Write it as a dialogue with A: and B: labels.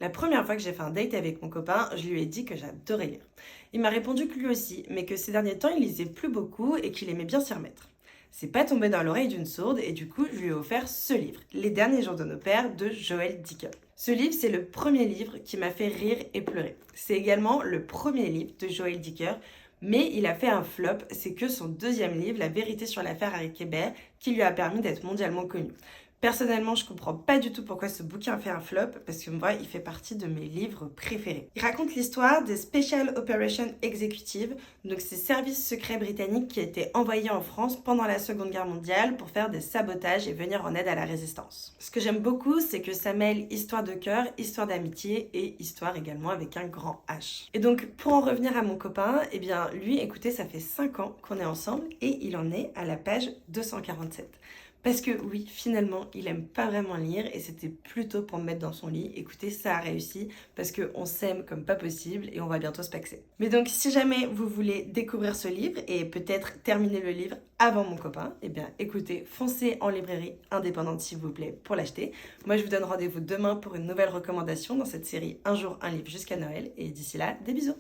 A: La première fois que j'ai fait un date avec mon copain, je lui ai dit que j'adorais lire. Il m'a répondu que lui aussi, mais que ces derniers temps il lisait plus beaucoup et qu'il aimait bien s'y remettre. C'est pas tombé dans l'oreille d'une sourde et du coup je lui ai offert ce livre, Les derniers jours de nos pères de Joël Dicker. Ce livre, c'est le premier livre qui m'a fait rire et pleurer. C'est également le premier livre de Joël Dicker, mais il a fait un flop, c'est que son deuxième livre, La vérité sur l'affaire Harry Kéber, qui lui a permis d'être mondialement connu. Personnellement, je comprends pas du tout pourquoi ce bouquin fait un flop, parce que moi, il fait partie de mes livres préférés. Il raconte l'histoire des Special Operations Executive, donc ces services secrets britanniques qui étaient envoyés en France pendant la Seconde Guerre mondiale pour faire des sabotages et venir en aide à la résistance. Ce que j'aime beaucoup, c'est que ça mêle histoire de cœur, histoire d'amitié et histoire également avec un grand H. Et donc, pour en revenir à mon copain, eh bien, lui, écoutez, ça fait 5 ans qu'on est ensemble et il en est à la page 247. Parce que oui, finalement, il aime pas vraiment lire et c'était plutôt pour me mettre dans son lit. Écoutez, ça a réussi parce qu'on s'aime comme pas possible et on va bientôt se paxer. Mais donc, si jamais vous voulez découvrir ce livre et peut-être terminer le livre avant mon copain, eh bien écoutez, foncez en librairie indépendante s'il vous plaît pour l'acheter. Moi, je vous donne rendez-vous demain pour une nouvelle recommandation dans cette série Un jour, un livre jusqu'à Noël et d'ici là, des bisous.